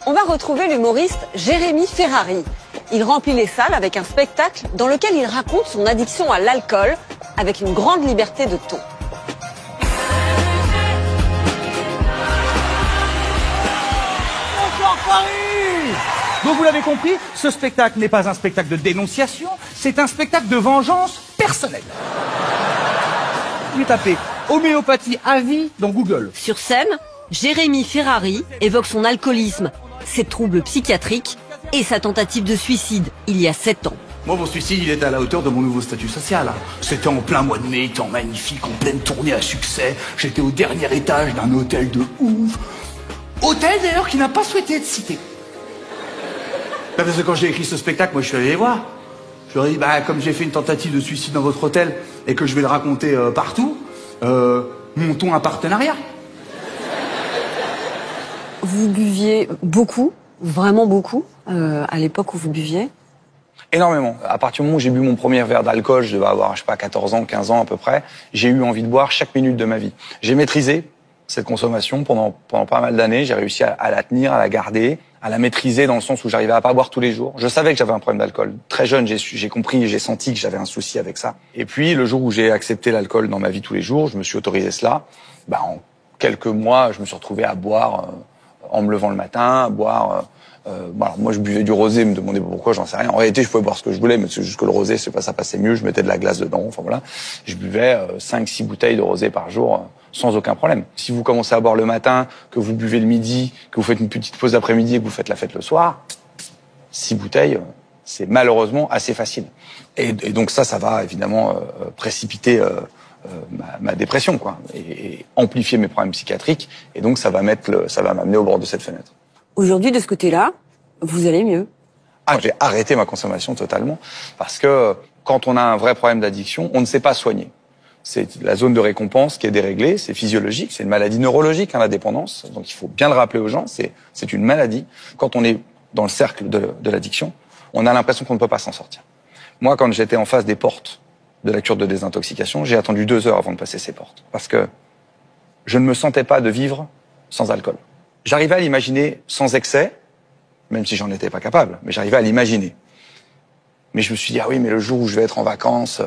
On va retrouver l'humoriste Jérémy Ferrari. Il remplit les salles avec un spectacle dans lequel il raconte son addiction à l'alcool avec une grande liberté de ton. Bonsoir Paris! Donc vous l'avez compris, ce spectacle n'est pas un spectacle de dénonciation, c'est un spectacle de vengeance personnelle. Vous tapez homéopathie à vie dans Google. Sur scène, Jérémy Ferrari évoque son alcoolisme, ses troubles psychiatriques et sa tentative de suicide il y a 7 ans. Moi, mon suicide, il était à la hauteur de mon nouveau statut social. C'était en plein mois de mai, temps magnifique, en pleine tournée à succès. J'étais au dernier étage d'un hôtel de ouf. Hôtel, d'ailleurs, qui n'a pas souhaité être cité. Parce que quand j'ai écrit ce spectacle, moi, je suis allé les voir. Je leur ai dit, comme j'ai fait une tentative de suicide dans votre hôtel et que je vais le raconter partout, montons un partenariat. Vous buviez beaucoup, vraiment beaucoup, à l'époque où vous buviez? Énormément. À partir du moment où j'ai bu mon premier verre d'alcool, je devais avoir, 14 ans, 15 ans à peu près, j'ai eu envie de boire chaque minute de ma vie. J'ai maîtrisé cette consommation pendant pas mal d'années. J'ai réussi à la tenir, à la garder, à la maîtriser dans le sens où j'arrivais à pas boire tous les jours. Je savais que j'avais un problème d'alcool. Très jeune, j'ai compris et j'ai senti que j'avais un souci avec ça. Et puis, le jour où j'ai accepté l'alcool dans ma vie tous les jours, je me suis autorisé cela. En quelques mois, je me suis retrouvé à boire en me levant le matin, à boire... alors moi je buvais du rosé, me demandez pourquoi, j'en sais rien. En réalité je pouvais boire ce que je voulais, mais c'est juste que le rosé, ça passait mieux, je mettais de la glace dedans, enfin voilà. Je buvais 5-6 bouteilles de rosé par jour sans aucun problème. Si vous commencez à boire le matin, que vous buvez le midi, que vous faites une petite pause d'après-midi et que vous faites la fête le soir, 6 bouteilles, c'est malheureusement assez facile. Et donc ça va évidemment précipiter ma dépression, quoi, et amplifier mes problèmes psychiatriques, et donc ça va m'amener au bord de cette fenêtre. Aujourd'hui, de ce côté-là, vous allez mieux? J'ai arrêté ma consommation totalement, parce que quand on a un vrai problème d'addiction, on ne sait pas soigner. C'est la zone de récompense qui est déréglée, c'est physiologique, c'est une maladie neurologique, la dépendance, donc il faut bien le rappeler aux gens, c'est une maladie. Quand on est dans le cercle de l'addiction, on a l'impression qu'on ne peut pas s'en sortir. Moi, quand j'étais en face des portes de la cure de désintoxication, j'ai attendu 2 heures avant de passer ces portes, parce que je ne me sentais pas de vivre sans alcool. J'arrivais à l'imaginer sans excès, même si j'en étais pas capable, mais j'arrivais à l'imaginer. Mais je me suis dit, ah oui, mais le jour où je vais être en vacances,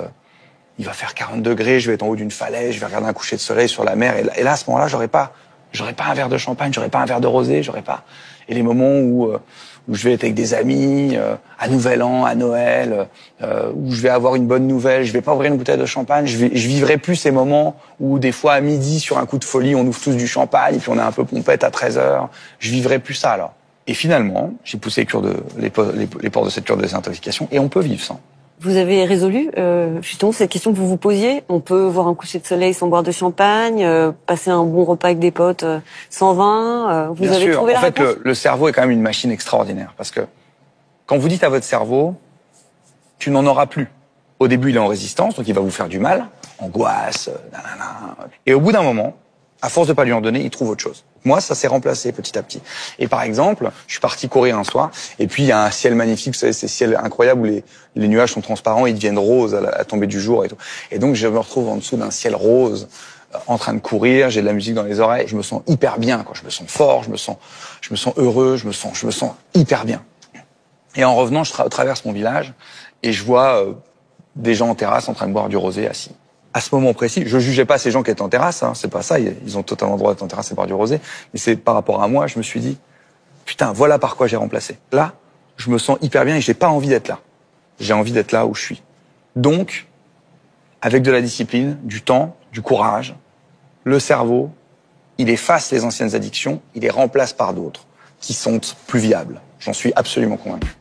il va faire 40 degrés, je vais être en haut d'une falaise, je vais regarder un coucher de soleil sur la mer, et là, à ce moment-là, j'aurais pas un verre de champagne, j'aurais pas un verre de rosé, j'aurais pas. Et les moments où je vais être avec des amis, à Nouvel An, à Noël, où je vais avoir une bonne nouvelle, je vais pas ouvrir une bouteille de champagne, je vivrai plus ces moments où des fois à midi, sur un coup de folie, on ouvre tous du champagne, et puis on est un peu pompette à 13h. Je vivrai plus ça, alors. Et finalement, j'ai poussé les portes de cette cure de désintoxication, et on peut vivre sans. Vous avez résolu justement cette question que vous vous posiez? On peut voir un coucher de soleil sans boire de champagne, passer un bon repas avec des potes sans vin. Vous Bien avez sûr. trouvé la réponse? En fait, le cerveau est quand même une machine extraordinaire, parce que quand vous dites à votre cerveau, tu n'en auras plus. Au début, il est en résistance, donc il va vous faire du mal, angoisse, nanana. Et au bout d'un moment, à force de pas lui en donner, il trouve autre chose. Moi, ça s'est remplacé petit à petit. Et par exemple, je suis parti courir un soir, et puis il y a un ciel magnifique, vous savez, ces ciels incroyables où les nuages sont transparents, ils deviennent roses à la tombée du jour et tout. Et donc je me retrouve en dessous d'un ciel rose, en train de courir, j'ai de la musique dans les oreilles, je me sens hyper bien, quoi. Je me sens fort, je me sens heureux, je me sens hyper bien. Et en revenant, je traverse mon village et je vois des gens en terrasse en train de boire du rosé assis. À ce moment précis, je jugeais pas ces gens qui étaient en terrasse, hein, c'est pas ça, ils ont totalement le droit d'être en terrasse et boire du rosé, mais c'est par rapport à moi, je me suis dit, putain, voilà par quoi j'ai remplacé. Là, je me sens hyper bien et j'ai pas envie d'être là. J'ai envie d'être là où je suis. Donc, avec de la discipline, du temps, du courage, le cerveau, il efface les anciennes addictions, il les remplace par d'autres, qui sont plus viables. J'en suis absolument convaincu.